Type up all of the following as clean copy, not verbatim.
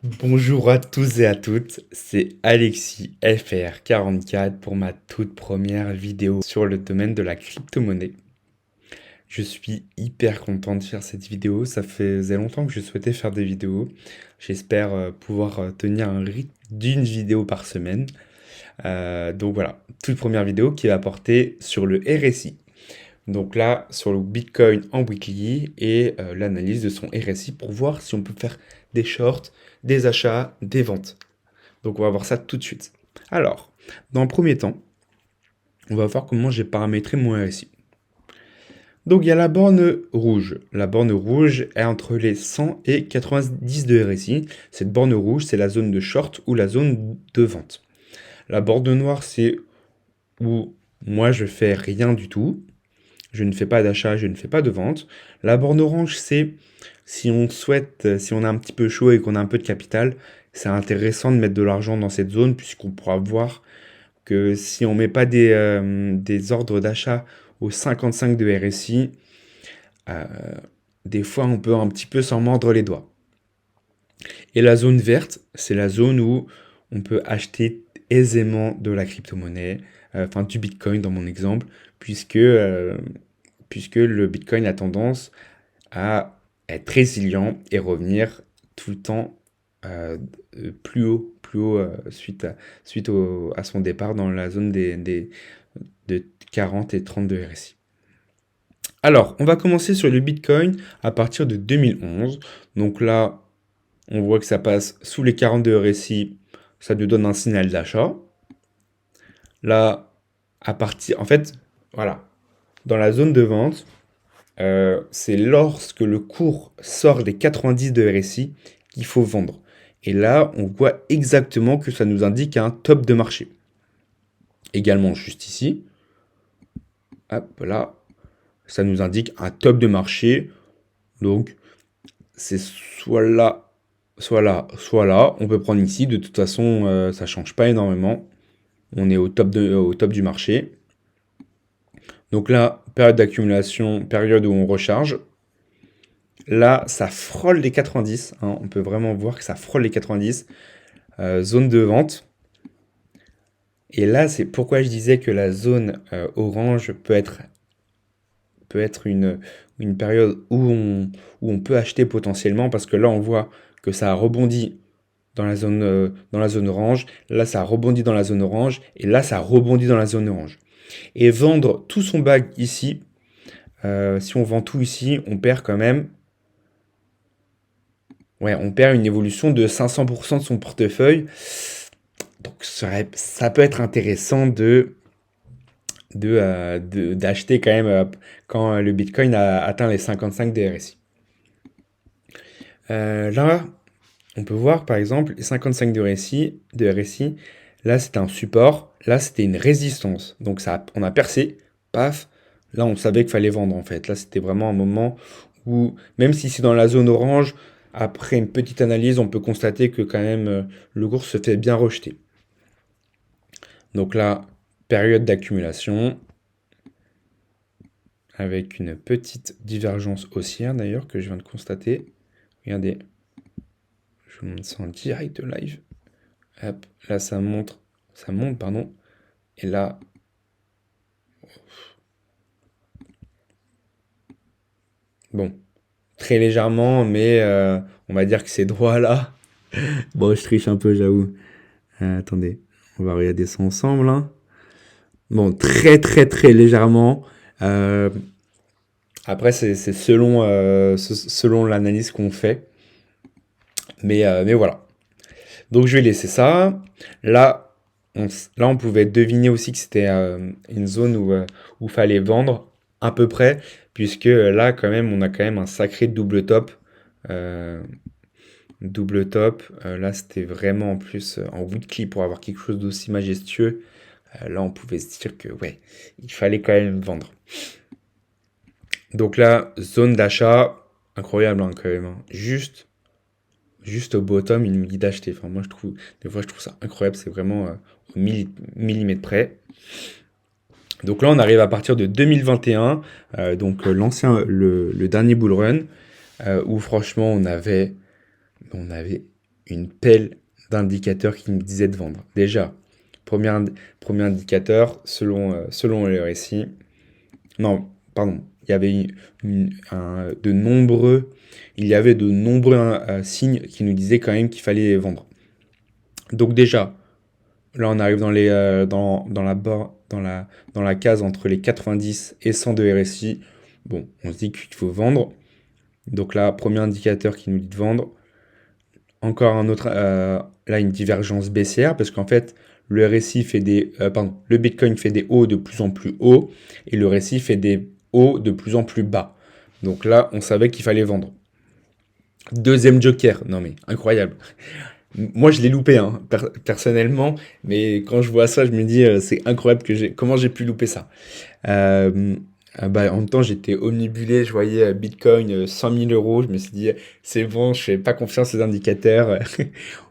Bonjour à tous et à toutes, c'est Alexis FR44 pour ma toute première vidéo sur le domaine de la crypto-monnaie. Je suis hyper content de faire cette vidéo, ça faisait longtemps que je souhaitais faire des vidéos. J'espère pouvoir tenir un rythme d'une vidéo par semaine. Donc voilà, toute première vidéo qui va porter sur le RSI. Donc là, sur le Bitcoin en weekly et l'analyse de son RSI pour voir si on peut faire des shorts, des achats, des ventes. Donc on va voir ça tout de suite. Alors, dans le premier temps, on va voir comment j'ai paramétré mon RSI. Donc il y a la borne rouge. La borne rouge est entre les 100 et 90 de RSI. Cette borne rouge, c'est la zone de short ou la zone de vente. La borne noire, c'est où moi je fais rien du tout. Je ne fais pas d'achat, je ne fais pas de vente. La borne orange, c'est si on souhaite, si on a un petit peu chaud et qu'on a un peu de capital, c'est intéressant de mettre de l'argent dans cette zone puisqu'on pourra voir que si on met pas des ordres d'achat au 55 de RSI, euh, des fois on peut un petit peu s'en mordre les doigts. Et la zone verte, c'est la zone où on peut acheter aisément de la crypto-monnaie, enfin du Bitcoin dans mon exemple, puisque le Bitcoin a tendance à être résilient et revenir tout le temps euh, plus haut à son départ dans la zone de 40 et 32 RSI. Alors, on va commencer sur le Bitcoin à partir de 2011. Donc là, on voit que ça passe sous les 42 RSI, ça nous donne un signal d'achat. Là, en fait, voilà, dans la zone de vente, c'est lorsque le cours sort des 90 de RSI qu'il faut vendre. Et là, on voit exactement que ça nous indique un top de marché. Également, juste ici, hop là, ça nous indique un top de marché. Donc, c'est soit là, soit là, soit là. On peut prendre ici. De toute façon, ça ne change pas énormément. On est au top du marché. Donc là, période d'accumulation, période où on recharge. Là, ça frôle les 90, hein. On peut vraiment voir que ça frôle les 90. Zone de vente. Et là, c'est pourquoi je disais que la zone orange peut être une période où on peut acheter potentiellement, parce que là, on voit que ça a rebondi dans la zone orange. Là, ça a rebondi dans la zone orange. Et là, ça a rebondi dans la zone orange. Et vendre tout son bag ici, si on vend tout ici, on perd quand même. Ouais, on perd une évolution de 500% de son portefeuille. Donc ça peut être intéressant d'acheter quand même quand le Bitcoin a atteint les 55 de RSI. Là, on peut voir par exemple les 55 de RSI. Là, c'était un support. Là, c'était une résistance. Donc on a percé. Paf. Là, on savait qu'il fallait vendre en fait. Là, c'était vraiment un moment où, même si c'est dans la zone orange, après une petite analyse, on peut constater que quand même le cours se fait bien rejeter. Donc là, période d'accumulation, avec une petite divergence haussière d'ailleurs que je viens de constater. Regardez, je vous montre ça en direct de live. Hop, là ça monte, pardon. Et là, bon, très légèrement, mais on va dire que c'est droit là. Bon, je triche un peu, j'avoue. Attendez, on va regarder ça ensemble, hein. Bon, très légèrement. Euh, Après, c'est selon l'analyse qu'on fait. Mais voilà. Donc je vais laisser ça. Là, on pouvait deviner aussi que c'était une zone où fallait vendre à peu près, puisque là, quand même, on a quand même un sacré double top. Euh, Double top. Là, c'était vraiment en plus en weekly pour avoir quelque chose d'aussi majestueux. Là, on pouvait se dire que ouais, il fallait quand même vendre. Donc là, zone d'achat, incroyable hein, quand même, hein. Juste au bottom, il nous dit d'acheter. Enfin, moi, des fois, je trouve ça incroyable. C'est vraiment au millimètre près. Donc là, on arrive à partir de 2021, donc le dernier bull run, où franchement, on avait une pelle d'indicateurs qui nous disaient de vendre. Déjà, premier indicateur, selon le RSI. Non, pardon. Il y avait il y avait de nombreux signes qui nous disaient quand même qu'il fallait vendre. Donc déjà, là on arrive dans la case entre les 90 et 100 de RSI. Bon, on se dit qu'il faut vendre. Donc là, premier indicateur qui nous dit de vendre. Encore un autre, là une divergence baissière parce qu'en fait le RSI fait le Bitcoin fait des hauts de plus en plus hauts et le RSI fait des hauts de plus en plus bas. Donc là, on savait qu'il fallait vendre. Deuxième joker, non mais incroyable. Moi, je l'ai loupé, hein, personnellement, mais quand je vois ça, je me dis, c'est incroyable comment j'ai pu louper ça. Euh, en même temps, j'étais omnibulé, je voyais Bitcoin 100 000 euros, je me suis dit, c'est bon, je fais pas confiance aux indicateurs.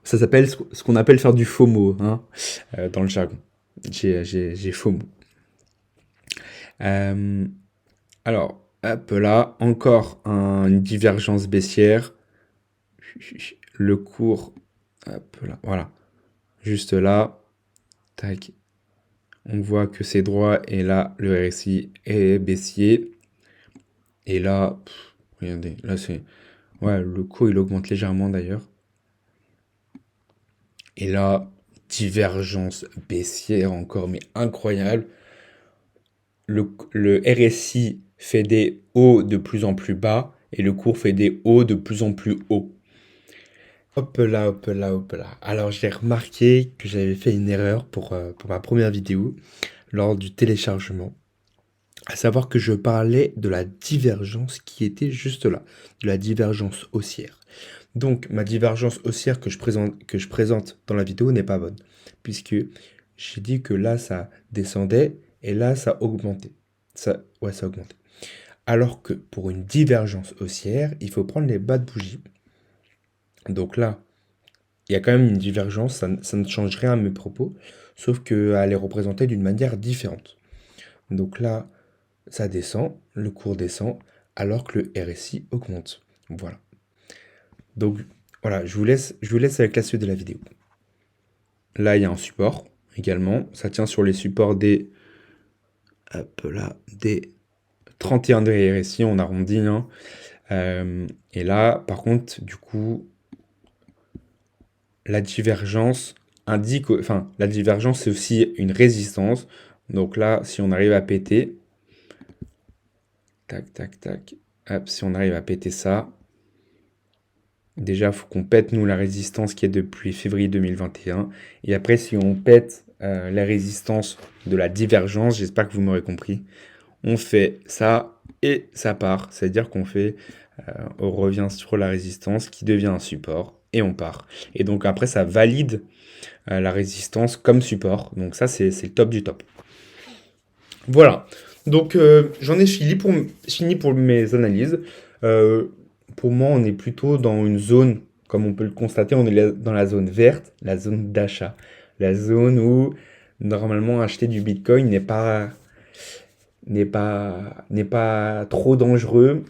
Ça s'appelle ce qu'on appelle faire du FOMO, hein, dans le jargon. J'ai FOMO. Euh, alors, hop là, encore une divergence baissière. Le cours, hop là, voilà. Juste là, tac, on voit que c'est droit et là, le RSI est baissier. Et là, regardez, là c'est... Ouais, le cours il augmente légèrement d'ailleurs. Et là, divergence baissière encore, mais incroyable. Le RSI fait des hauts de plus en plus bas et le cours fait des hauts de plus en plus hauts. Hop là, hop là, hop là. Alors j'ai remarqué que j'avais fait une erreur pour ma première vidéo lors du téléchargement. À savoir que je parlais de la divergence qui était juste là, de la divergence haussière. Donc ma divergence haussière que je présente dans la vidéo n'est pas bonne, puisque j'ai dit que là ça descendait et là ça augmentait. Ça augmentait. Alors que pour une divergence haussière, il faut prendre les bas de bougie. Donc là, il y a quand même une divergence, ça ne change rien à mes propos, sauf qu'elle est représentée d'une manière différente. Donc là, ça descend, le cours descend, alors que le RSI augmente. Voilà. Donc voilà, je vous laisse avec la suite de la vidéo. Là, il y a un support également. Ça tient sur les supports des 31 de RSI, on arrondit. Hein. Et là, par contre, du coup, la divergence la divergence, c'est aussi une résistance. Donc là, si on arrive à péter, tac, tac, tac, hop, si on arrive à péter ça, déjà, il faut qu'on pète, nous, la résistance qui est depuis février 2021. Et après, si on pète la résistance de la divergence, j'espère que vous m'aurez compris, on fait ça et ça part. C'est-à-dire on revient sur la résistance qui devient un support et on part. Et donc après, ça valide la résistance comme support. Donc ça, c'est le top du top. Voilà. Donc j'en ai fini pour mes analyses. Pour moi, on est plutôt dans une zone, comme on peut le constater, on est dans la zone verte, la zone d'achat. La zone où normalement acheter du Bitcoin n'est pas trop dangereux.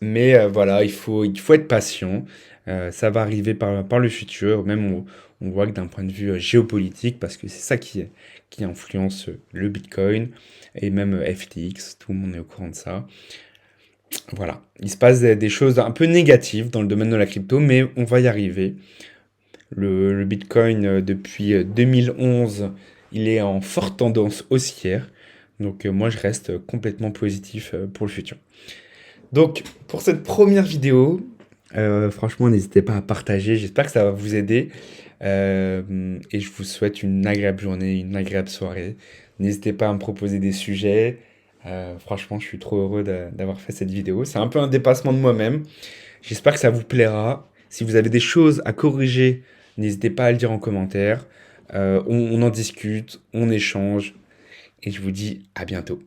Mais voilà, il faut être patient. Ça va arriver par le futur. Même on voit que d'un point de vue géopolitique, parce que c'est ça qui influence le Bitcoin et même FTX, tout le monde est au courant de ça. Voilà, il se passe des choses un peu négatives dans le domaine de la crypto, mais on va y arriver. Le Bitcoin, depuis 2011, il est en forte tendance haussière. Donc moi, je reste complètement positif pour le futur. Donc, pour cette première vidéo, franchement, n'hésitez pas à partager. J'espère que ça va vous aider. Et je vous souhaite une agréable journée, une agréable soirée. N'hésitez pas à me proposer des sujets. Franchement, je suis trop heureux d'avoir fait cette vidéo. C'est un peu un dépassement de moi-même. J'espère que ça vous plaira. Si vous avez des choses à corriger, n'hésitez pas à le dire en commentaire. On en discute, on échange. Et je vous dis à bientôt.